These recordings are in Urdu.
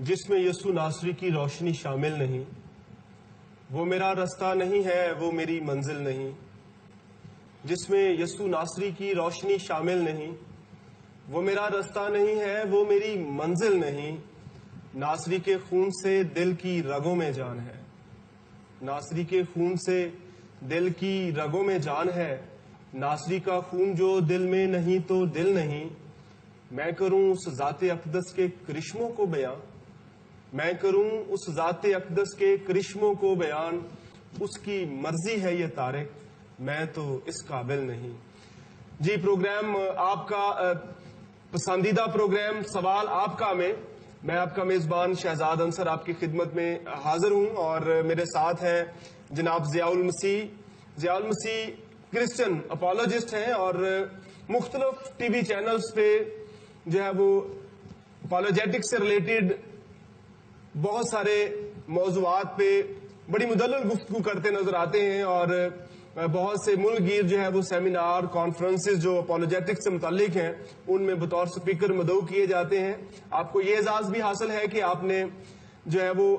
جس میں یسوع ناصری کی روشنی شامل نہیں، وہ میرا رستہ نہیں ہے، وہ میری منزل نہیں۔ جس میں یسوع ناصری کی روشنی شامل نہیں، وہ میرا رستہ نہیں ہے، وہ میری منزل نہیں۔ ناصری کے خون سے دل کی رگوں میں جان ہے، ناصری کے خون سے دل کی رگوں میں جان ہے۔ ناصری کا خون جو دل میں نہیں تو دل نہیں۔ میں کروں اس ذات اقدس کے کرشموں کو بیان، میں کروں اس ذات اقدس کے کرشموں کو بیان۔ اس کی مرضی ہے یہ تارک، میں تو اس قابل نہیں۔ جی، پروگرام آپ کا پسندیدہ پروگرام سوال آپ کا میں آپ کا میزبان شہزاد انصر آپ کی خدمت میں حاضر ہوں، اور میرے ساتھ ہیں جناب ضیاء المسیح کرسچن اپولوجسٹ ہیں، اور مختلف ٹی وی چینلز پہ جو ہے وہ اپولوجیٹک سے ریلیٹڈ بہت سارے موضوعات پہ بڑی مدلل گفتگو کرتے نظر آتے ہیں، اور بہت سے ملک گیر جو ہے وہ سیمینار کانفرنسز جو اپولوجیٹک سے متعلق ہیں ان میں بطور سپیکر مدعو کیے جاتے ہیں۔ آپ کو یہ اعزاز بھی حاصل ہے کہ آپ نے جو ہے وہ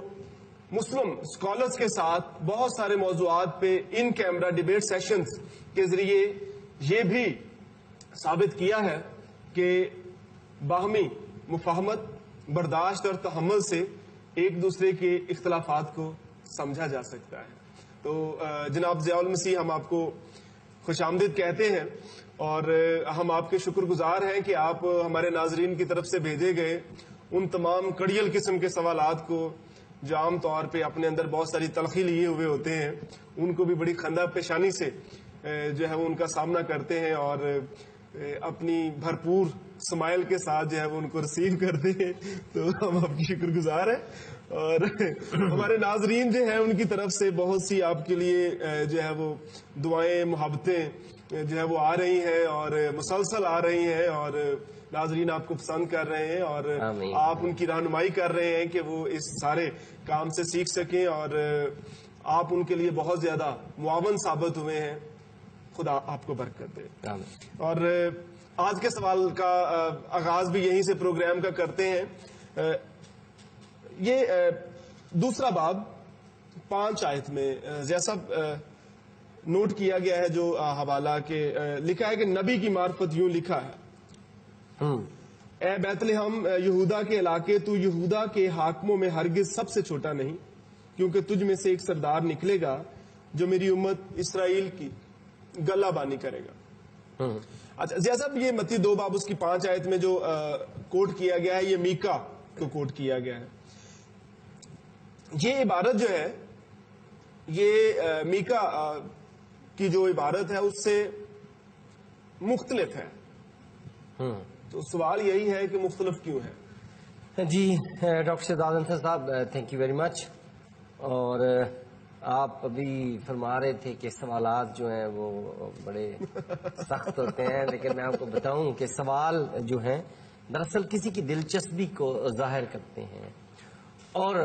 مسلم اسکالرس کے ساتھ بہت سارے موضوعات پہ ان کیمرہ ڈیبیٹ سیشنز کے ذریعے یہ بھی ثابت کیا ہے کہ باہمی مفاہمت، برداشت اور تحمل سے ایک دوسرے کے اختلافات کو سمجھا جا سکتا ہے۔ تو جناب ضیاء المسیح، ہم آپ کو خوش آمدید کہتے ہیں، اور ہم آپ کے شکر گزار ہیں کہ آپ ہمارے ناظرین کی طرف سے بھیجے گئے ان تمام کڑیل قسم کے سوالات کو جو عام طور پہ اپنے اندر بہت ساری تلخی لیے ہوئے ہوتے ہیں، ان کو بھی بڑی خندہ پیشانی سے جو ہے وہ ان کا سامنا کرتے ہیں، اور اپنی بھرپور سمائل کے ساتھ جو ہے وہ ان کو ریسیو کرتے ہیں۔ تو ہم آپ کی شکر گزار ہیں، اور ہمارے ناظرین جو ہیں ان کی طرف سے بہت سی آپ کے لیے جو ہے وہ دعائیں، محبتیں جو ہے وہ آ رہی ہیں اور مسلسل آ رہی ہیں، اور ناظرین آپ کو پسند کر رہے ہیں، اور آپ ان کی رہنمائی کر رہے ہیں کہ وہ اس سارے کام سے سیکھ سکیں، اور آپ ان کے لیے بہت زیادہ معاون ثابت ہوئے ہیں۔ خدا آپ کو برکت دے۔ اور آج کے سوال کا آغاز بھی یہیں سے پروگرام کا کرتے ہیں۔ یہ دوسرا باب 5 آیت میں جیسا نوٹ کیا گیا ہے جو حوالہ کے لکھا ہے کہ نبی کی معرفت یوں لکھا ہے: اے بیت لحم یہودا کے علاقے، تو یہودا کے حاکموں میں ہرگز سب سے چھوٹا نہیں، کیونکہ تجھ میں سے ایک سردار نکلے گا جو میری امت اسرائیل کی گلہ بانی کرے گا۔ اچھا، جیسا یہ متی 2 باب اس کی 5 آیت میں جو کوٹ کیا گیا ہے، یہ میکا کو کوٹ کیا گیا ہے۔ یہ عبارت جو ہے یہ میکا کی جو عبارت ہے اس سے مختلف ہے، تو سوال یہی ہے کہ مختلف کیوں ہے؟ جی ڈاکٹر شہزاد انصر صاحب، تھینک یو ویری مچ۔ اور آپ ابھی فرما رہے تھے کہ سوالات جو ہیں وہ بڑے سخت ہوتے ہیں، لیکن میں آپ کو بتاؤں کہ سوال جو ہیں دراصل کسی کی دلچسپی کو ظاہر کرتے ہیں، اور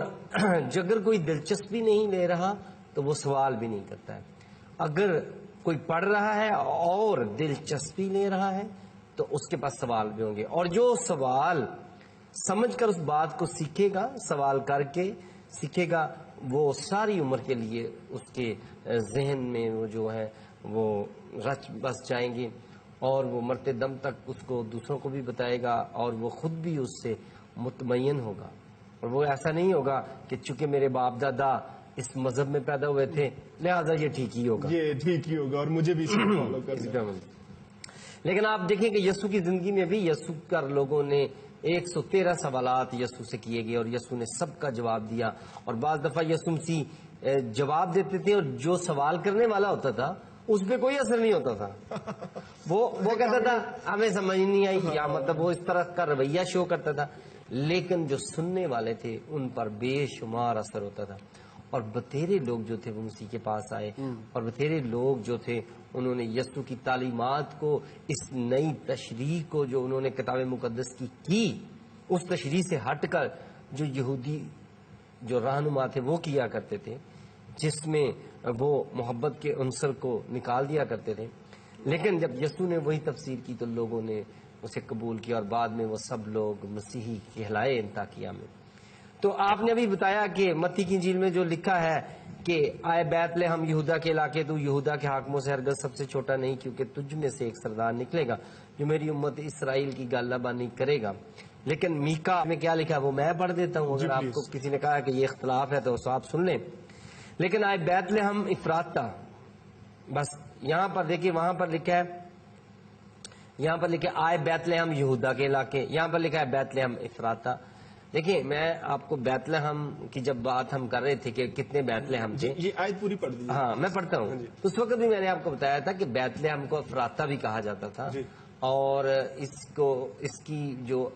اگر کوئی دلچسپی نہیں لے رہا تو وہ سوال بھی نہیں کرتا ہے۔ اگر کوئی پڑھ رہا ہے اور دلچسپی لے رہا ہے تو اس کے پاس سوال بھی ہوں گے، اور جو سوال سمجھ کر اس بات کو سیکھے گا، سوال کر کے سیکھے گا، وہ ساری عمر کے لیے اس کے ذہن میں وہ جو ہے وہ رچ بس جائیں گے، اور وہ مرتے دم تک اس کو دوسروں کو بھی بتائے گا، اور وہ خود بھی اس سے مطمئن ہوگا۔ اور وہ ایسا نہیں ہوگا کہ چونکہ میرے باپ دادا اس مذہب میں پیدا ہوئے تھے لہذا یہ ٹھیک ہی ہوگا، یہ ٹھیک ہی ہوگا اور مجھے بھی فالو کرنا ہے۔ لیکن آپ دیکھیں کہ یسوع کی زندگی میں بھی یسوع کا لوگوں نے 113 سوالات یسوع سے کیے گئے، اور یسوع نے سب کا جواب دیا، اور بعض دفعہ یسوع مسیح جواب دیتے تھے اور جو سوال کرنے والا ہوتا تھا اس پہ کوئی اثر نہیں ہوتا تھا، وہ کہتا تھا ہمیں سمجھ نہیں آئی، یا مطلب وہ اس طرح کا رویہ شو کرتا تھا، لیکن جو سننے والے تھے ان پر بے شمار اثر ہوتا تھا، اور بتھیرے لوگ جو تھے وہ مسیح کے پاس آئے، اور بتھیرے لوگ جو تھے انہوں نے یسوع کی تعلیمات کو، اس نئی تشریح کو جو انہوں نے کتاب مقدس کی اس تشریح سے ہٹ کر جو یہودی جو رہنما تھے وہ کیا کرتے تھے، جس میں وہ محبت کے عنصر کو نکال دیا کرتے تھے، لیکن جب یسوع نے وہی تفسیر کی تو لوگوں نے اسے قبول کیا، اور بعد میں وہ سب لوگ مسیحی کہلائے انطاکیہ میں۔ تو آپ نے ابھی بتایا کہ متی کی انجیل میں جو لکھا ہے کہ آئے بیت لحم یہودا کے علاقے، تو یہودا کے حاکموں سے ہرگز سب سے چھوٹا نہیں، کیونکہ تجھ میں سے ایک سردار نکلے گا جو میری امت اسرائیل کی گالہ بانی کرے گا۔ لیکن میکا میں کیا لکھا ہے وہ میں پڑھ دیتا ہوں، اگر آپ کو کسی نے کہا کہ یہ اختلاف ہے تو آپ سن لیں۔ لیکن آئے بیت لحم افراطہ، بس یہاں پر دیکھیے، وہاں پر لکھا ہے، یہاں پر لکھا ہے آئے بیت لحم یہودا کے علاقے، یہاں پر لکھا ہے بیت لحم افراطہ۔ دیکھیں میں آپ کو بیت لحم کی جب بات ہم کر رہے تھے کہ کتنے بیت لحم تھے، یہ آیت پوری پڑھ دیجیے۔ ہاں میں پڑھتا ہوں، اس وقت بھی میں نے آپ کو بتایا تھا کہ بیت لحم کو افراطہ بھی کہا جاتا تھا، اور اس کی جو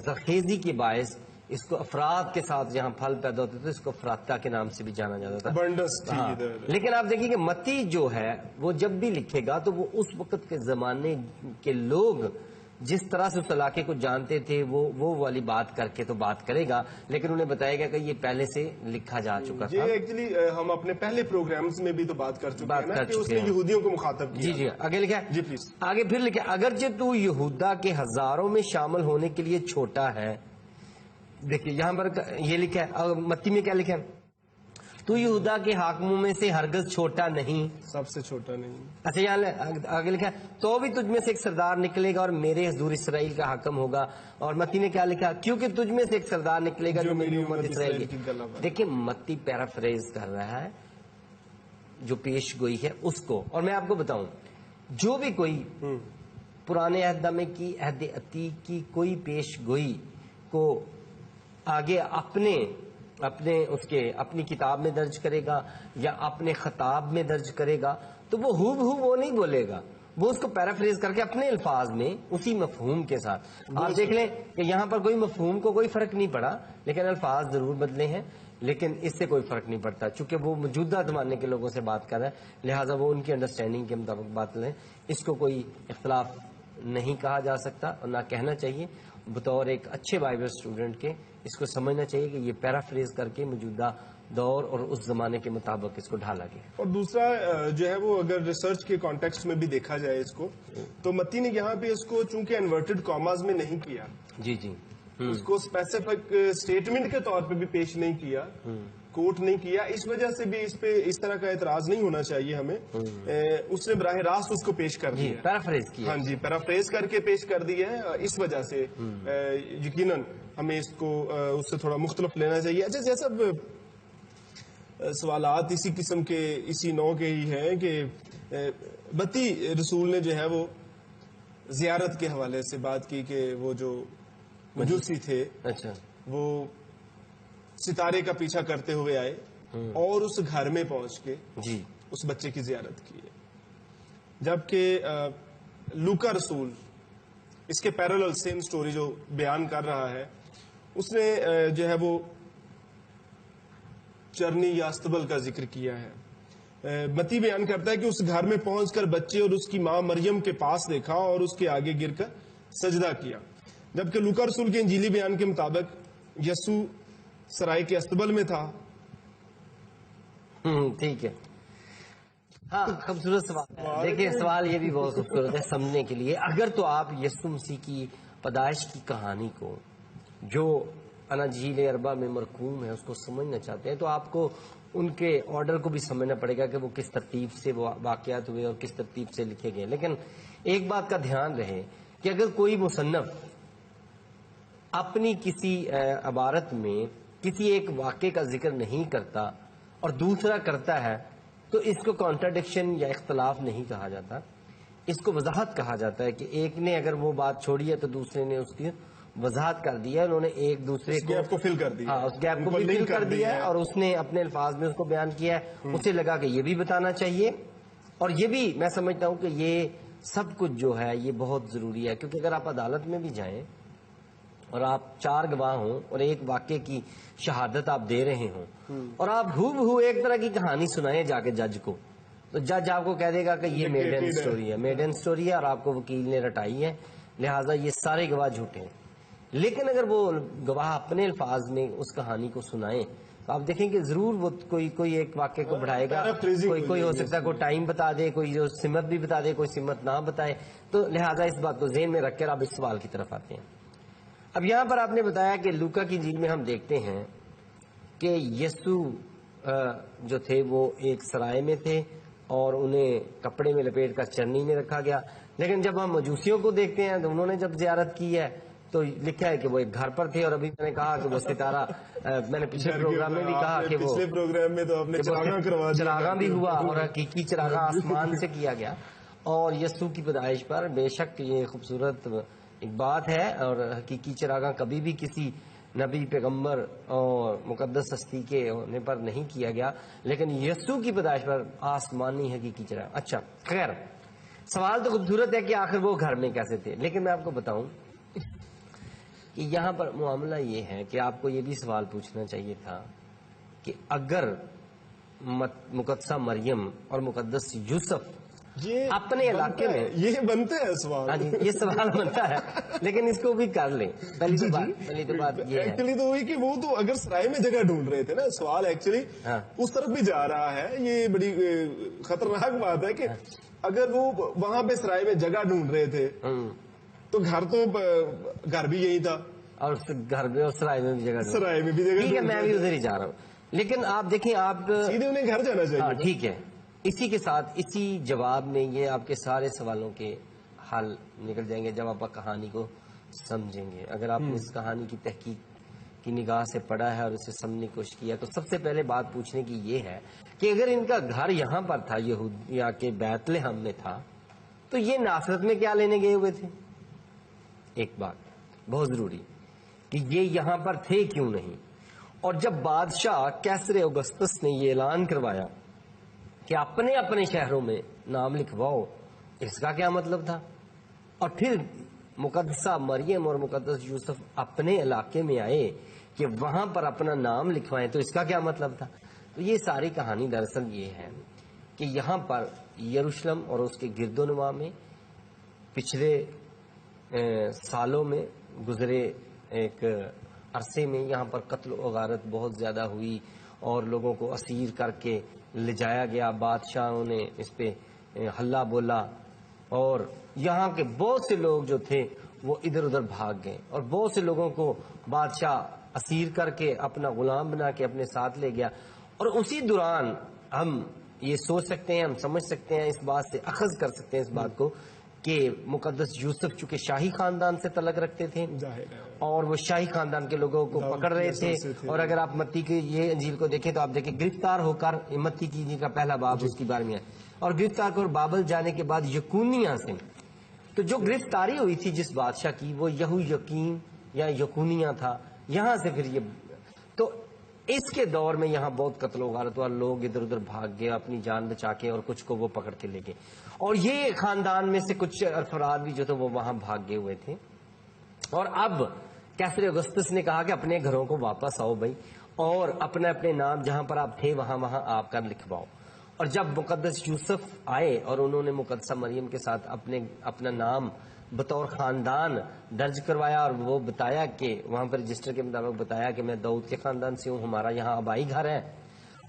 زرخیزی کے باعث اس کو افراد کے ساتھ جہاں پھل پیدا ہوتے تھے اس کو افراطہ کے نام سے بھی جانا جاتا تھا۔ Abundance تھی ہاں، ادھر۔ لیکن آپ دیکھیں کہ متی جو ہے وہ جب بھی لکھے گا تو وہ اس وقت کے زمانے کے لوگ جس طرح سے اس علاقے کو جانتے تھے وہ والی بات کر کے تو بات کرے گا، لیکن انہیں بتایا گیا کہ یہ پہلے سے لکھا جا چکا تھا۔ یہ ایکچولی ہم اپنے پہلے پروگرامز میں بھی تو بات کر چکے ہیں نا کہ اس نے یہودیوں کو مخاطب کیا۔ جی جی آگے لکھا ہے، جی پلیز آگے پھر لکھا ہے اگرچہ تو یہودا کے ہزاروں میں شامل ہونے کے لیے چھوٹا ہے۔ دیکھیے یہاں پر یہ لکھا ہے، متی میں کیا لکھا ہے؟ تو یہودا کے حاکموں میں سے ہرگز چھوٹا نہیں، سب سے چھوٹا نہیں۔ اچھا یہاں آگے لکھا ہے تو بھی تجھ میں سے ایک سردار نکلے گا اور میرے حضور اسرائیل کا حاکم ہوگا، اور متی نے کیا لکھا؟ کیونکہ تجھ میں سے ایک سردار نکلے گا جو میری امت اسرائیل کی۔ دیکھیں متی پیرافریز کر رہا ہے جو پیش گوئی ہے اس کو، اور میں آپ کو بتاؤں جو بھی کوئی پرانے عہد نامے کی عہد عتیق کی کوئی پیش گوئی کو آگے اپنی کتاب میں درج کرے گا یا اپنے خطاب میں درج کرے گا تو وہ ہو بہو وہ نہیں بولے گا، وہ اس کو پیرافریز کر کے اپنے الفاظ میں اسی مفہوم کے ساتھ۔ آپ دیکھ لیں کہ یہاں پر کوئی مفہوم کو کوئی فرق نہیں پڑا، لیکن الفاظ ضرور بدلے ہیں، لیکن اس سے کوئی فرق نہیں پڑتا چونکہ وہ موجودہ زمانے کے لوگوں سے بات کر رہا ہے، لہٰذا وہ ان کی انڈرسٹینڈنگ کے مطابق بات لیں، اس کو کوئی اختلاف نہیں کہا جا سکتا اور نہ کہنا چاہیے۔ بطور ایک اچھے بائبل اسٹوڈنٹ کے اس کو سمجھنا چاہیے کہ یہ پیرافریز کر کے موجودہ دور اور اس زمانے کے مطابق اس کو ڈھالا گیا۔ اور دوسرا جو ہے وہ اگر ریسرچ کے کانٹیکسٹ میں بھی دیکھا جائے اس کو، تو متی نے یہاں پہ اس کو چونکہ انورٹڈ کاماز میں نہیں کیا، جی جی اس کو اسپیسیفک اسٹیٹمنٹ کے طور پہ بھی پیش نہیں کیا، کوٹ نہیں کیا، اس وجہ سے بھی اس پہ اس طرح کا اعتراض نہیں ہونا چاہیے ہمیں۔ اس نے براہ راست اس کو پیش کر دیا، پیرافریز کیا، ہاں جی پیرافریز کر کے پیش کر دی ہے، اس وجہ سے یقیناً ہمیں اس کو اس سے تھوڑا مختلف لینا چاہیے۔ اچھا جیسا سوالات اسی قسم کے اسی نوع کے ہی ہیں کہ متی رسول نے جو ہے وہ زیارت کے حوالے سے بات کی کہ وہ جو مجوسی تھے اچھا وہ ستارے کا پیچھا کرتے ہوئے آئے اور اس گھر میں پہنچ کے جی اس بچے کی زیارت کی ہے، جبکہ لوکا رسول اس کے پیرالل سیم سٹوری جو بیان کر رہا ہے، اس نے جو ہے وہ چرنی یا استبل کا ذکر کیا ہے۔ متی بیان کرتا ہے کہ اس گھر میں پہنچ کر بچے اور اس کی ماں مریم کے پاس دیکھا اور اس کے آگے گر کر سجدہ کیا، جبکہ لوکا رسول کے انجیلی بیان کے مطابق یسوع سرائے کے استبل میں تھا۔ ٹھیک ہے، ہاں خوبصورت سوال ہے۔ دیکھیں سوال یہ بھی بہت خوبصورت ہے سمجھنے کے لیے۔ اگر تو آپ یسوع مسیح کی پیدائش کی کہانی کو جو اناجیل اربع میں مرقوم ہے اس کو سمجھنا چاہتے ہیں تو آپ کو ان کے آرڈر کو بھی سمجھنا پڑے گا کہ وہ کس ترتیب سے وہ واقعات ہوئے اور کس ترتیب سے لکھے گئے۔ لیکن ایک بات کا دھیان رہے کہ اگر کوئی مصنف اپنی کسی عبارت میں کسی ایک واقعے کا ذکر نہیں کرتا اور دوسرا کرتا ہے تو اس کو کانٹراڈکشن یا اختلاف نہیں کہا جاتا، اس کو وضاحت کہا جاتا ہے کہ ایک نے اگر وہ بات چھوڑی ہے تو دوسرے نے اس کی وضاحت کر دی ہے، انہوں نے ایک دوسرے کو گیپ کو فل کر دیا، اس گیپ کو بھی فل کر دیا ہے اور اس نے اپنے الفاظ میں اس کو بیان کیا ہے۔ اسے لگا کہ یہ بھی بتانا چاہیے، اور یہ بھی میں سمجھتا ہوں کہ یہ سب کچھ جو ہے یہ بہت ضروری ہے، کیونکہ اگر آپ عدالت میں بھی جائیں اور آپ 4 گواہ ہوں اور ایک واقعے کی شہادت آپ دے رہے ہوں اور آپ ہو بہو ایک طرح کی کہانی سنائیں جا کے جج کو، تو جج آپ کو کہہ دے گا کہ یہ میڈن سٹوری ہے، میڈن سٹوری ہے اور آپ کو وکیل نے رٹائی ہے، لہٰذا یہ سارے گواہ جھوٹے ہیں۔ لیکن اگر وہ گواہ اپنے الفاظ میں اس کہانی کو سنائیں تو آپ دیکھیں کہ ضرور وہ کوئی ایک واقعے کو بڑھائے گا، کوئی ہو سکتا ہے کوئی ٹائم بتا دے، کوئی جو سمت بھی بتا دے، کوئی سمت نہ بتائے، تو لہٰذا اس بات کو ذہن میں رکھ کر آپ اس سوال کی طرف آتے ہیں۔ اب یہاں پر آپ نے بتایا کہ لوکا کی انجیل میں ہم دیکھتے ہیں کہ یسوع جو تھے وہ ایک سرائے میں تھے اور انہیں کپڑے میں لپیٹ کر چرنی میں رکھا گیا، لیکن جب ہم مجوسیوں کو دیکھتے ہیں تو انہوں نے جب زیارت کی ہے تو لکھا ہے کہ وہ ایک گھر پر تھے، اور ابھی میں نے کہا کہ وہ ستارہ میں نے پچھلے پروگرام میں بھی کہا کہ وہ پچھلے پروگرام میں تو آپ نے چراغاں کروا دیا، چراغاں بھی ہوا اور حقیقی چراغاں آسمان سے کیا گیا، اور یسوع کی پیدائش پر بے شک یہ خوبصورت ایک بات ہے، اور حقیقی چراغاں کبھی بھی کسی نبی پیغمبر اور مقدس ہستی کے ہونے پر نہیں کیا گیا، لیکن یسوع کی پیدائش پر آسمانی حقیقی چراغ۔ اچھا خیر، سوال تو خوبصورت ہے کہ آخر وہ گھر میں کیسے تھے، لیکن میں آپ کو بتاؤں کہ یہاں پر معاملہ یہ ہے کہ آپ کو یہ بھی سوال پوچھنا چاہیے تھا کہ اگر مقدسہ مریم اور مقدس یوسف یہ اپنے علاقے میں، یہ بنتا ہے سوال، ہاں جی یہ سوال بنتا ہے، لیکن اس کو بھی کر لیں۔ پہلی تو بات یہ ہے ایکچولی تو وہی کہ وہ تو اگر سرائے میں جگہ ڈھونڈ رہے تھے نا، سوال ایکچولی ہاں۔ اس طرف بھی جا رہا ہے، یہ بڑی خطرناک بات ہے کہ اگر وہ وہاں پہ سرائے میں جگہ ڈھونڈ رہے تھے تو گھر بھی یہی تھا، اور گھر میں اور سرائے میں بھی جگہ ڈھونڈ، سرائے میں بھی جگہ ٹھیک ہے ڈھونڈ میں بھی ادھر ہی جا رہا ہوں، لیکن آپ دیکھیں آپ سیدھے انہیں گھر جانا ہاں چاہیے۔ ٹھیک ہے، اسی کے ساتھ اسی جواب میں یہ آپ کے سارے سوالوں کے حل نکل جائیں گے جب آپ کہانی کو سمجھیں گے۔ اگر آپ نے اس کہانی کی تحقیق کی نگاہ سے پڑھا ہے اور اسے سمجھنے کی کوشش کیا تو سب سے پہلے بات پوچھنے کی یہ ہے کہ اگر ان کا گھر یہاں پر تھا، یہودیا کے بیت لحم میں تھا، تو یہ ناصرت میں کیا لینے گئے ہوئے تھے؟ ایک بات بہت ضروری کہ یہ یہاں پر تھے کیوں نہیں؟ اور جب بادشاہ کیسر اوگسطس نے یہ اعلان کروایا کہ اپنے اپنے شہروں میں نام لکھواؤ، اس کا کیا مطلب تھا؟ اور پھر مقدسہ مریم اور مقدس یوسف اپنے علاقے میں آئے کہ وہاں پر اپنا نام لکھوائیں، تو اس کا کیا مطلب تھا؟ تو یہ ساری کہانی دراصل یہ ہے کہ یہاں پر یروشلم اور اس کے گرد و نواح میں پچھلے سالوں میں گزرے ایک عرصے میں یہاں پر قتل و غارت بہت زیادہ ہوئی اور لوگوں کو اسیر کر کے لے جایا گیا، بادشاہوں نے اس پہ ہلہ بولا، اور یہاں کے بہت سے لوگ جو تھے وہ ادھر ادھر بھاگ گئے، اور بہت سے لوگوں کو بادشاہ اسیر کر کے اپنا غلام بنا کے اپنے ساتھ لے گیا۔ اور اسی دوران ہم یہ سوچ سکتے ہیں، ہم سمجھ سکتے ہیں، اس بات سے اخذ کر سکتے ہیں اس بات کو کہ مقدس یوسف چونکہ شاہی خاندان سے تعلق رکھتے تھے اور وہ شاہی خاندان کے لوگوں کو پکڑ رہے تھے، اور اگر آپ متی کی یہ انجیل کو دیکھیں تو آپ دیکھیں گرفتار ہو کر، متی کی انجیل کا پہلا باب اس کے بارے میں ہے، اور گرفتار کر بابل جانے کے بعد یکونیہ سے، تو جو گرفتاری ہوئی تھی جس بادشاہ کی وہ یہو یقین یا یکونیہ تھا، یہاں سے پھر یہ، تو اس کے دور میں یہاں بہت قتل و غارت ہوا، لوگ ادھر ادھر بھاگ گئے اپنی جان بچا کے، اور کچھ کو وہ پکڑ کے لے گئے، اور یہ خاندان میں سے کچھ افراد بھی جو تھے وہ وہاں بھاگ گئے ہوئے تھے۔ اور اب کیسر اگسطس نے کہا کہ اپنے گھروں کو واپس آؤ بھائی، اور اپنے اپنے نام جہاں پر آپ تھے وہاں آپ کا لکھواؤ۔ اور جب مقدس یوسف آئے اور انہوں نے مقدسہ مریم کے ساتھ اپنا نام بطور خاندان درج کروایا، اور وہ بتایا کہ وہاں پر رجسٹر کے مطابق بتایا کہ میں داؤد کے خاندان سے ہوں، ہمارا یہاں آبائی گھر ہے،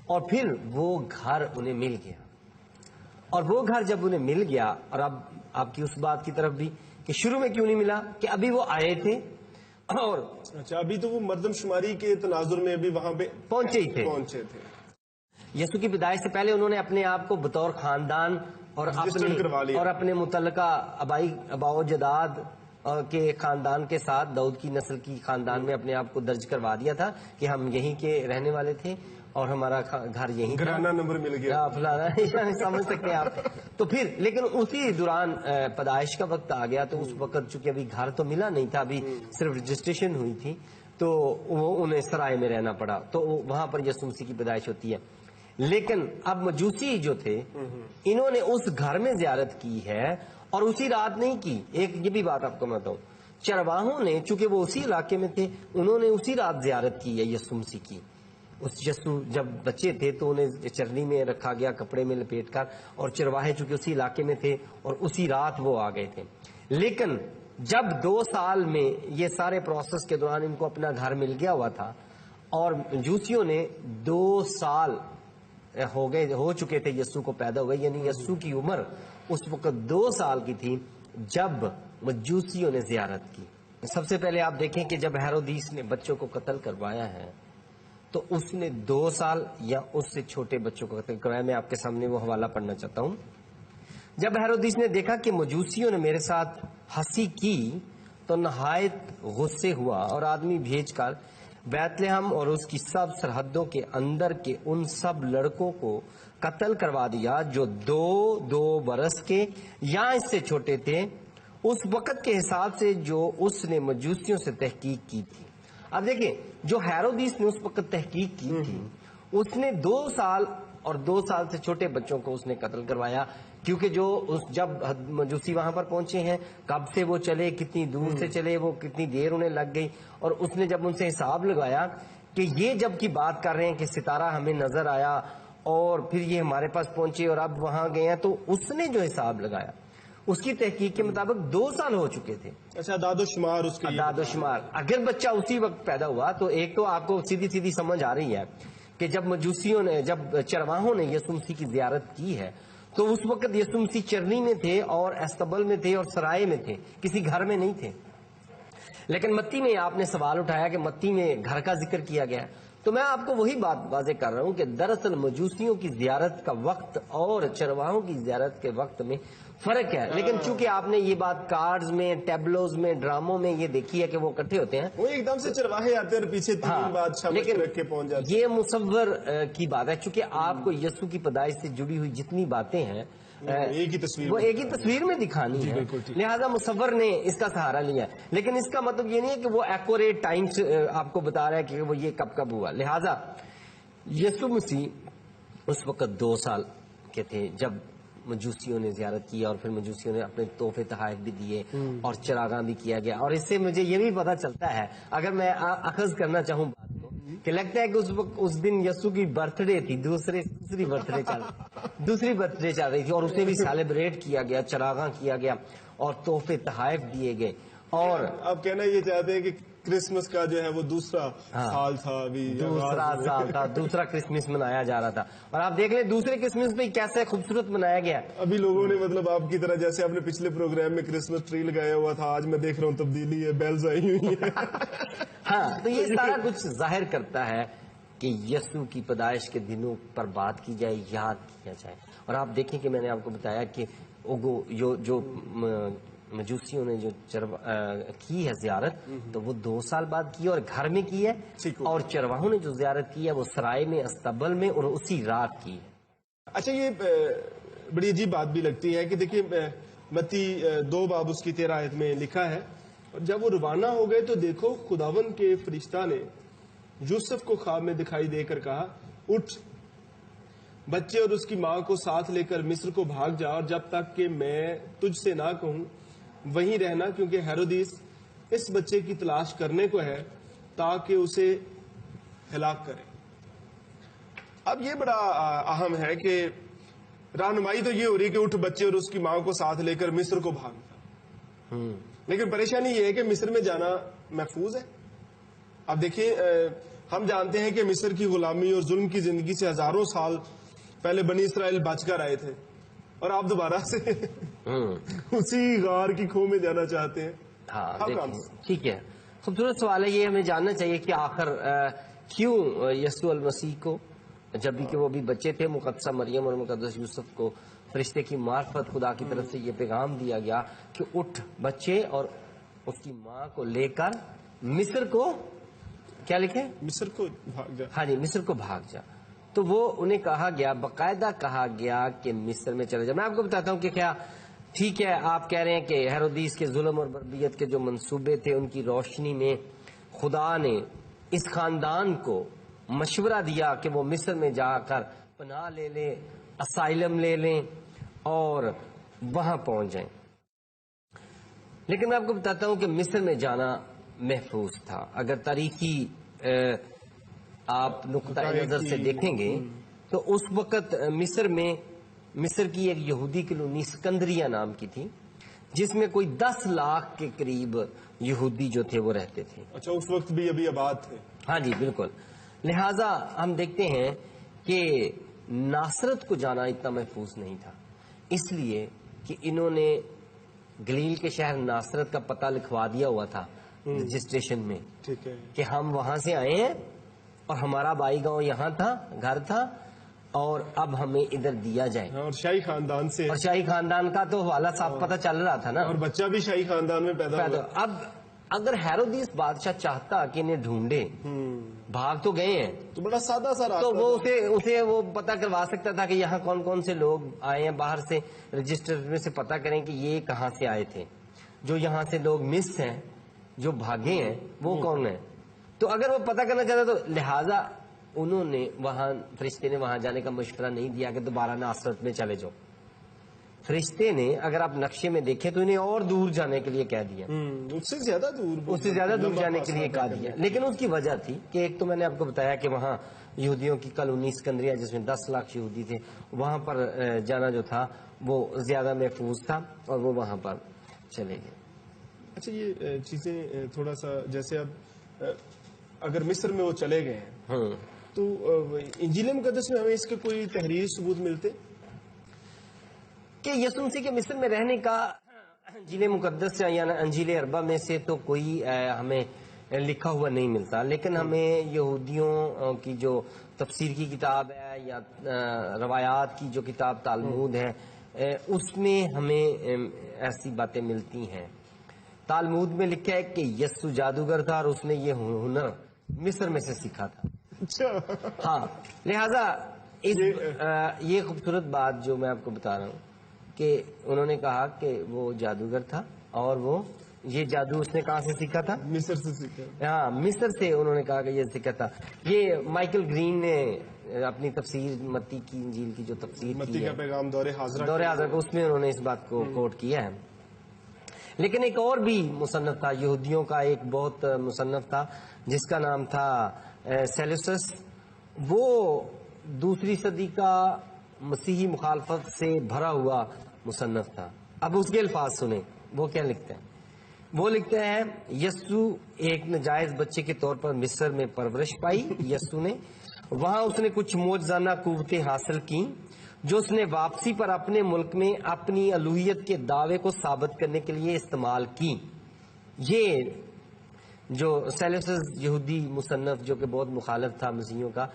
اور پھر وہ گھر انہیں مل گیا، اور وہ گھر جب انہیں مل گیا، اور اب آپ کی اس بات کی طرف بھی کہ شروع میں کیوں نہیں ملا، کہ ابھی وہ آئے تھے اور اچھا ابھی تو وہ مردم شماری کے تناظر میں بھی وہاں پہ پہنچے ہی تھے۔ یسوع کی پیدائش سے پہلے انہوں نے اپنے آپ کو بطور خاندان اور اپنے متعلقہ آباء و جداد کے خاندان کے ساتھ داؤد کی نسل کی خاندان میں اپنے آپ کو درج کروا دیا تھا کہ ہم یہیں کے رہنے والے تھے اور ہمارا گھر یہیں گھرانہ نمبر مل گیا، فلانا سمجھ سکتے ہیں آپ۔ تو پھر لیکن اسی دوران پیدائش کا وقت آ گیا، تو اس وقت چونکہ ابھی گھر تو ملا نہیں تھا، ابھی صرف رجسٹریشن ہوئی تھی، تو وہ انہیں سرائے میں رہنا پڑا، تو وہاں پر یسوع مسیح کی پیدائش ہوتی ہے۔ لیکن اب مجوسی جو تھے انہوں نے اس گھر میں زیارت کی ہے، اور اسی رات نہیں کی، ایک یہ بھی بات آپ کو میں بتاؤں، چرواہوں نے چونکہ وہ اسی علاقے میں تھے انہوں نے اسی رات زیارت کی ہے یسوع مسیح کی۔ اس یسوع جب بچے تھے تو انہیں چرنی میں رکھا گیا کپڑے میں لپیٹ کر، اور چرواہے چونکہ اسی علاقے میں تھے اور اسی رات وہ آ گئے تھے۔ لیکن جب 2 سال میں یہ سارے پروسیس کے دوران ان کو اپنا گھر مل گیا ہوا تھا، اور مجوسیوں نے 2 سال ہو چکے تھے یسوع کو پیدا ہوئے، یعنی یسوع کی عمر اس وقت 2 سال کی تھی جب مجوسیوں نے زیارت کی۔ سب سے پہلے آپ دیکھیں کہ جب ہیرودیس نے بچوں کو قتل کروایا ہے تو اس نے 2 سال یا اس سے چھوٹے بچوں کو قتل کروایا. میں آپ کے سامنے وہ حوالہ پڑھنا چاہتا ہوں. جب ہیرودیس نے دیکھا کہ مجوسیوں نے میرے ساتھ ہنسی کی تو نہایت غصے ہوا اور آدمی بھیج کر بیت لحم اور اس کی سب سرحدوں کے اندر کے ان سب لڑکوں کو قتل کروا دیا جو 2 برس کے یا اس سے چھوٹے تھے، اس وقت کے حساب سے جو اس نے مجوسیوں سے تحقیق کی تھی. اب دیکھیں جو ہیرودیس نے اس وقت تحقیق کی تھی اس نے 2 سال اور 2 سال سے چھوٹے بچوں کو اس نے قتل کروایا، کیونکہ جب مجوسی وہاں پر پہنچے ہیں کب سے وہ چلے، کتنی دور سے چلے، وہ کتنی دیر انہیں لگ گئی، اور اس نے جب ان سے حساب لگایا کہ یہ جب کی بات کر رہے ہیں کہ ستارہ ہمیں نظر آیا اور پھر یہ ہمارے پاس پہنچے اور اب وہاں گئے ہیں، تو اس نے جو حساب لگایا اس کی تحقیق کے مطابق 2 سال ہو چکے تھے. اچھا، اعداد و شمار اس کے اعداد و شمار اگر بچہ اسی وقت پیدا ہوا تو ایک تو آپ کو سیدھی سمجھ آ رہی ہے کہ جب مجوسیوں نے، جب چرواہوں نے یسوع مسیح کی زیارت کی ہے تو اس وقت یسوع مسیح چرنی میں تھے اور استبل میں تھے اور سرائے میں تھے، کسی گھر میں نہیں تھے. لیکن متی میں آپ نے سوال اٹھایا کہ متی میں گھر کا ذکر کیا گیا، تو میں آپ کو وہی بات واضح کر رہا ہوں کہ دراصل مجوسیوں کی زیارت کا وقت اور چرواہوں کی زیارت کے وقت میں فرق ہے. لیکن چونکہ آپ نے یہ بات کارڈز میں، ٹیبلوز میں، ڈراموں میں یہ دیکھی ہے کہ وہ اکٹھے ہوتے ہیں، وہ ایک دم سے چرواہے آتے ہیں اور پیچھے 3 بادشاہ لیکن رکھ کے پہنچ جاتے ہیں. یہ مصور کی بات ہے. چونکہ آپ کو یسوع کی پیدائش سے جڑی ہوئی جتنی باتیں ہیں ایک ہی تصویر وہ ایک ہی تصویر میں دکھانی ہے، لہذا مصور نے اس کا سہارا لیا. لیکن اس کا مطلب یہ نہیں ہے کہ وہ ایکوریٹ ٹائمز آپ کو بتا رہا ہے کہ وہ یہ کب ہوا. لہذا یسوع مسیح اس وقت 2 سال کے تھے جب مجوسیوں نے زیارت کی، اور پھر مجوسیوں نے اپنے تحفے تحائف بھی دیے اور چراغاں بھی کیا گیا. اور اس سے مجھے یہ بھی پتا چلتا ہے، اگر میں اخذ کرنا چاہوں بات کو، کہ لگتا ہے کہ اس دن یسوع کی برتھ ڈے تھی، دوسری برتھ ڈے چل رہی تھی، اور اسے بھی سیلیبریٹ کیا گیا، چراغاں کیا گیا اور تحفے تحائف دیے گئے. اور آپ کہنا یہ چاہتے ہیں کہ کرسمس کا جو ہے وہ دوسرا سال تھا، ابھی دوسرا سال تھا، دوسرا کرسمس منایا جا رہا تھا. اور آپ دیکھ لیں دوسرے کرسمس میں کیسے خوبصورت منایا گیا. ابھی لوگوں نے مطلب آپ کی طرح، جیسے آپ نے پچھلے پروگرام میں کرسمس ٹری لگایا ہوا تھا، آج میں دیکھ رہا ہوں تبدیلی ہے، بیلز آئی ہوئی ہیں. ہاں، تو یہ سارا کچھ ظاہر کرتا ہے کہ یسوع کی پیدائش کے دنوں پر بات کی جائے، یاد کیا جائے. اور آپ دیکھیں کہ میں نے آپ کو بتایا کہ جو مجوسیوں نے جو کی ہے زیارت، تو وہ 2 سال بعد کی اور گھر میں کی ہے، اور چرواہوں نے جو زیارت کی ہے وہ سرائے میں، استبل میں، اور اسی رات کی ہے. اچھا، یہ بڑی عجیب بات بھی لگتی ہے کہ دیکھیے متی 2 باب اس کی 13 آیت میں لکھا ہے، اور جب وہ روانہ ہو گئے تو دیکھو خداون کے فرشتہ نے یوسف کو خواب میں دکھائی دے کر کہا، اٹھ، بچے اور اس کی ماں کو ساتھ لے کر مصر کو بھاگ جا، اور جب تک کہ میں تجھ سے نہ کہوں وہیں رہنا، کیونکہ ہیرودیس اس بچے کی تلاش کرنے کو ہے تاکہ اسے ہلاک کرے. اب یہ بڑا اہم ہے کہ رہنمائی تو یہ ہو رہی کہ اٹھ، بچے اور اس کی ماں کو ساتھ لے کر مصر کو بھاگ جا. لیکن پریشانی یہ ہے کہ مصر میں جانا محفوظ ہے. اب دیکھیں، ہم جانتے ہیں کہ مصر کی غلامی اور ظلم کی زندگی سے ہزاروں سال پہلے بنی اسرائیل بچ کر آئے تھے، اور آپ دوبارہ سے اسی غار کی کھو میں جانا چاہتے ہیں. ہاں ٹھیک ہے، خوبصورت سوال ہے یہ. ہمیں جاننا چاہیے کہ آخر کیوں یسوع المسیح کو، جبکہ کہ وہ بھی بچے تھے، مقدسہ مریم اور مقدس یوسف کو فرشتے کی معرفت خدا کی طرف سے یہ پیغام دیا گیا کہ اٹھ، بچے اور اس کی ماں کو لے کر مصر کو، کیا لکھے؟ مصر کو بھاگ جا. ہاں جی، مصر کو بھاگ جا. تو وہ انہیں کہا گیا، باقاعدہ کہا گیا کہ مصر میں چلے جا. میں آپ کو بتاتا ہوں کہ کیا ٹھیک ہے، آپ کہہ رہے ہیں کہ ہیرودیس کے ظلم اور بربریت کے جو منصوبے تھے ان کی روشنی میں خدا نے اس خاندان کو مشورہ دیا کہ وہ مصر میں جا کر پناہ لے لیں، اسائلم لے لیں اور وہاں پہنچ جائیں. لیکن میں آپ کو بتاتا ہوں کہ مصر میں جانا محفوظ تھا. اگر تاریخی آپ نقطۂ نظر سے دیکھیں گے تو اس وقت مصر کی ایک یہودی کالونی اسکندریہ نام کی تھی، جس میں کوئی 10 لاکھ کے قریب یہودی جو تھے وہ رہتے تھے. اچھا، اس وقت بھی ابھی آباد تھے. ہاں جی بالکل. لہٰذا ہم دیکھتے ہیں کہ ناصرت کو جانا اتنا محفوظ نہیں تھا، اس لیے کہ انہوں نے گلیل کے شہر ناصرت کا پتہ لکھوا دیا ہوا تھا رجسٹریشن میں ٹھیک ہے. کہ ہم وہاں سے آئے ہیں اور ہمارا بائی گاؤں یہاں تھا، گھر تھا، اور اب ہمیں ادھر دیا جائے. اور شاہی خاندان سے، اور شاہی خاندان کا تو حوالہ صاف پتہ چل رہا تھا نا. اور بچہ بھی شاہی خاندان میں پیدا ہوا. اب اگر ہیرودیس بادشاہ چاہتا کہ انہیں ڈھونڈے، بھاگ تو گئے ہیں، تو بڑا سادہ سا راستہ تو وہ تھا. اسے وہ پتہ کروا سکتا تھا کہ یہاں کون کون سے لوگ آئے ہیں باہر سے، رجسٹر میں سے پتہ کریں کہ یہ کہاں سے آئے تھے، جو یہاں سے لوگ مس ہیں، جو بھاگے ہیں وہ کون ہیں. تو اگر وہ پتہ کرنا چاہتا تو لہٰذا انہوں نے وہاں، فرشتے نے وہاں جانے کا مشورہ نہیں دیا کہ دوبارہ ناصرت میں چلے جاؤ. فرشتے نے اگر آپ نقشے میں دیکھیں تو انہیں اور دور جانے کے لیے کہہ دیا، اس سے زیادہ دور، اس سے زیادہ دور جانے کے لیے کہا دیا. لیکن اس کی وجہ تھی کہ ایک تو میں نے آپ کو بتایا کہ وہاں یہودیوں کی کالونی اسکندریہ جس میں 10 لاکھ یہودی تھے، وہاں پر جانا جو تھا وہ زیادہ محفوظ تھا اور وہ وہاں پر چلے گئے. اچھا یہ چیزیں تھوڑا سا جیسے اب اگر مصر میں وہ چلے گئے ہیں تو انجیل مقدس میں ہمیں اس کے کوئی تحریری ثبوت ملتے کہ یسوع مسیح کے مصر میں رہنے کا انجیل مقدس یا انجیل اربع میں سے تو کوئی ہمیں لکھا ہوا نہیں ملتا. لیکن ہمیں یہودیوں کی جو تفسیر کی کتاب ہے یا روایات کی جو کتاب تالمود ہے اس میں ہمیں ایسی باتیں ملتی ہیں. تالمود میں لکھا ہے کہ یسوع جادوگر تھا اور اس نے یہ ہنر مصر میں سے سیکھا تھا. اچھا ہاں، لہذا یہ خوبصورت بات جو میں آپ کو بتا رہا ہوں کہ انہوں نے کہا کہ وہ جادوگر تھا اور وہ یہ جادو اس نے کہاں سے سیکھا تھا؟ مصر سے سیکھا. ہاں، مصر سے انہوں نے کہا کہ یہ سیکھا تھا. یہ مائیکل گرین نے اپنی تفسیر متی کی انجیل کی جو تفسیر متی کی کا ہے پیغام دور حاضرہ کو، اس میں انہوں نے اس بات کو کوٹ کیا ہے. لیکن ایک اور بھی مصنف تھا یہودیوں کا، ایک بہت مصنف تھا جس کا نام تھا سیلوسس. وہ دوسری صدی کا مسیحی مخالفت سے بھرا ہوا مصنف تھا. اب اس کے الفاظ سنیں وہ کیا لکھتے ہیں. وہ لکھتے ہیں یسوع ایک ناجائز بچے کے طور پر مصر میں پرورش پائی یسوع نے. وہاں اس نے کچھ معجزانہ قوتیں حاصل کی جو اس نے واپسی پر اپنے ملک میں اپنی الوہیت کے دعوے کو ثابت کرنے کے لیے استعمال کی. یہ جو سیلوسس یہودی مصنف جو کہ بہت مخالف تھا مسیحیوں کا،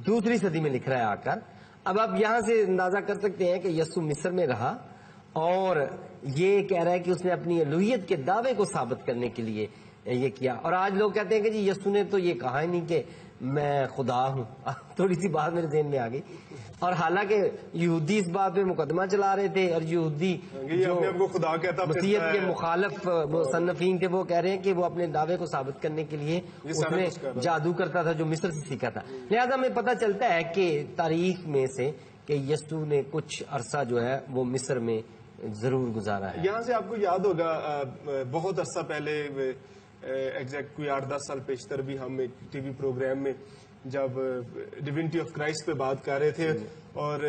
دوسری صدی میں لکھ رہا ہے آ کر. اب آپ یہاں سے اندازہ کر سکتے ہیں کہ یسوع مصر میں رہا اور یہ کہہ رہا ہے کہ اس نے اپنی الوہیت کے دعوے کو ثابت کرنے کے لیے یہ کیا. اور آج لوگ کہتے ہیں کہ جی یسوع نے تو یہ کہا ہی نہیں کہ میں خدا ہوں. تھوڑی سی بات میرے ذہن میں آ گئی. اور حالانکہ یہودی اس بات پہ مقدمہ چلا رہے تھے اور یہودی جو اپنے آپ کو خدا کہتا مسیحیت کے مخالف مصنفین تھے وہ کہہ رہے ہیں کہ وہ اپنے دعوے کو ثابت کرنے کے لیے اس نے جادو کرتا تھا جو مصر سے سیکھا تھا. لہذا ہمیں پتہ چلتا ہے کہ تاریخ میں سے کہ یسوع نے کچھ عرصہ جو ہے وہ مصر میں ضرور گزارا ہے. یہاں سے آپ کو یاد ہوگا بہت عرصہ پہلے ایگزیکٹ کوئی 8-10 سال پیشتر بھی ہم ایک ٹی وی پروگرام میں جب ڈیوینٹی آف کرائسٹ پہ بات کر رہے تھے اور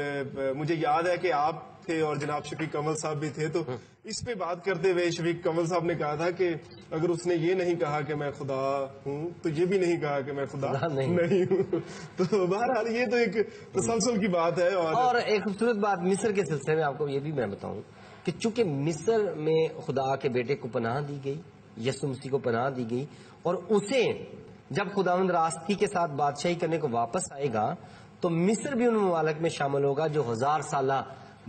مجھے یاد ہے کہ آپ تھے اور جناب شفیق کمل صاحب بھی تھے. تو اس پہ بات کرتے ہوئے شفیق کمل صاحب نے کہا تھا کہ اگر اس نے یہ نہیں کہا کہ میں خدا ہوں تو یہ بھی نہیں کہا کہ میں خدا نہیں ہوں. تو بہرحال یہ تو ایک تسلسل کی بات ہے. اور ایک خوبصورت بات مصر کے سلسلے میں آپ کو یہ بھی میں بتاؤں کہ چونکہ مصر میں خدا کے بیٹے کو پناہ دی گئی، یسوع مسیح کو پناہ دی گئی، اور اسے جب خداوند راستی کے ساتھ بادشاہی کرنے کو واپس آئے گا تو مصر بھی ان ممالک میں شامل ہوگا جو 1000 سالہ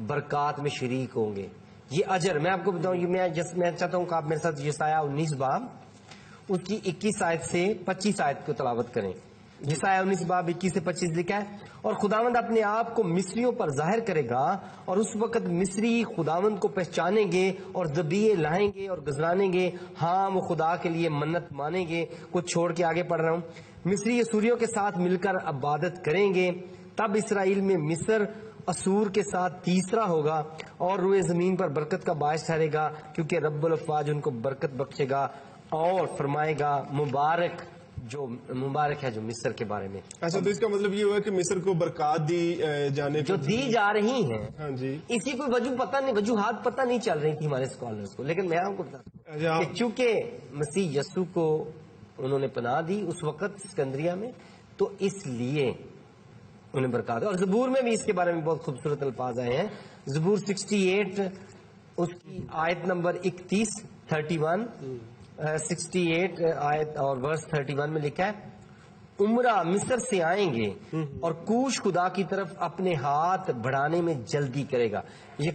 برکات میں شریک ہوں گے. یہ اجر میں آپ کو بتاؤں، میں چاہتا ہوں کہ آپ میرے ساتھ یسایہ 19 باب اس کی 21 آیت سے 25 آیت کو تلاوت کریں. یسایہ 19 باب 21 سے 25 لکھا ہے، اور خداوند اپنے آپ کو مصریوں پر ظاہر کرے گا اور اس وقت مصری خداوند کو پہچانیں گے اور ذبیحے لائیں گے اور گزرانیں گے. ہاں، وہ خدا کے لیے منت مانیں گے. کچھ چھوڑ کے آگے پڑھ رہا ہوں. مصری اسوریوں کے ساتھ مل کر عبادت کریں گے. تب اسرائیل میں مصر اسور کے ساتھ تیسرا ہوگا اور روئے زمین پر برکت کا باعث ٹھہرے گا، کیونکہ رب الافواج ان کو برکت بخشے گا اور فرمائے گا مبارک ہے جو مصر کے بارے میں. اچھا، تو اس کا مطلب یہ ہوا کہ مصر کو برکات دی جانے جو دی جا رہی ہیں. ہاں جی، اسی کوئی وجوہات پتہ نہیں چل رہی تھی ہمارے اسکالرس کو. لیکن میں آپ کو بتاتا ہوں کہ چونکہ مسیح یسوع کو انہوں نے پناہ دی اس وقت اسکندریہ میں، تو اس لیے انہیں برکات. اور زبور میں بھی اس کے بارے میں بہت خوبصورت الفاظ آئے ہیں. زبور 68 اس کی آیت نمبر 31 68 آیت اور ورس 31 میں لکھا ہے عمرہ مصر سے آئیں گے اور کوش خدا کی طرف اپنے ہاتھ بڑھانے میں جلدی کرے گا. یہ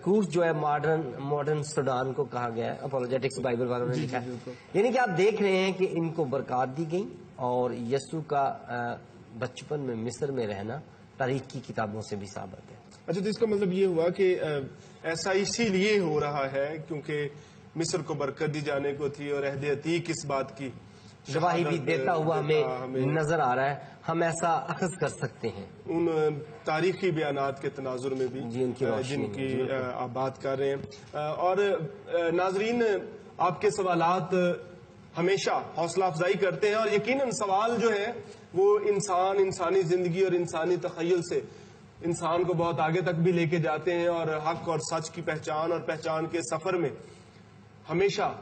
کوش جو ہے ماڈرن سوڈان کو کہا گیا ہے. اپولوجیٹکس بائبل والوں نے لکھا ہے. یعنی کہ آپ دیکھ رہے ہیں کہ ان کو برکات دی گئی اور یسوع کا بچپن میں مصر میں رہنا تاریخ کی کتابوں سے بھی ثابت ہے. اچھا، تو اس کا مطلب یہ ہوا کہ ایسا اسی لیے ہو رہا ہے کیونکہ مصر کو برکت دی جانے کو تھی اور عہد عتیق اس بات کی گواہی بھی دیتا ہوا ہمیں نظر آ رہا ہے. ہم ایسا اخذ کر سکتے ہیں ان تاریخی بیانات کے تناظر میں بھی جن کی آپ بات کر رہے ہیں. اور ناظرین، آپ کے سوالات ہمیشہ حوصلہ افزائی کرتے ہیں اور یقیناً سوال جو ہے وہ انسانی زندگی اور انسانی تخیل سے انسان کو بہت آگے تک بھی لے کے جاتے ہیں اور حق اور سچ کی پہچان اور پہچان کے سفر میں ہمیشہ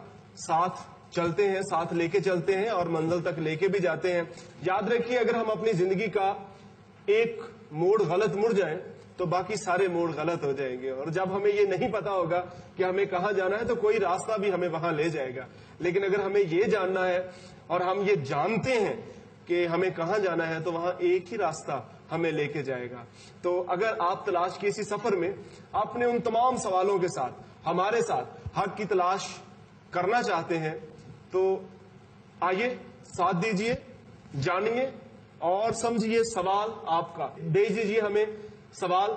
ساتھ چلتے ہیں، ساتھ لے کے چلتے ہیں اور منزل تک لے کے بھی جاتے ہیں. یاد رکھیے، اگر ہم اپنی زندگی کا ایک موڑ غلط مڑ جائیں تو باقی سارے موڑ غلط ہو جائیں گے. اور جب ہمیں یہ نہیں پتا ہوگا کہ ہمیں کہاں جانا ہے تو کوئی راستہ بھی ہمیں وہاں لے جائے گا. لیکن اگر ہمیں یہ جاننا ہے اور ہم یہ جانتے ہیں کہ ہمیں کہاں جانا ہے تو وہاں ایک ہی راستہ ہمیں لے کے جائے گا. تو اگر آپ تلاش کی اسی سفر میں اپنے ان تمام سوالوں کے ساتھ ہمارے ساتھ حق کی تلاش کرنا چاہتے ہیں تو آئیے، ساتھ دیجئے، جانیے اور سمجھیے. سوال آپ کا بھیج دیجئے ہمیں سوال،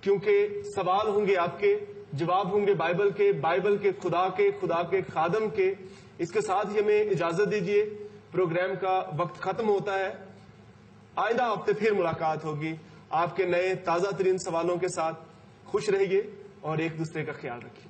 کیونکہ سوال ہوں گے آپ کے، جواب ہوں گے بائبل کے خدا کے خادم کے. اس کے ساتھ ہی ہمیں اجازت دیجئے، پروگرام کا وقت ختم ہوتا ہے. آئندہ ہفتے پھر ملاقات ہوگی آپ کے نئے تازہ ترین سوالوں کے ساتھ. خوش رہیے اور ایک دوسرے کا خیال رکھیے.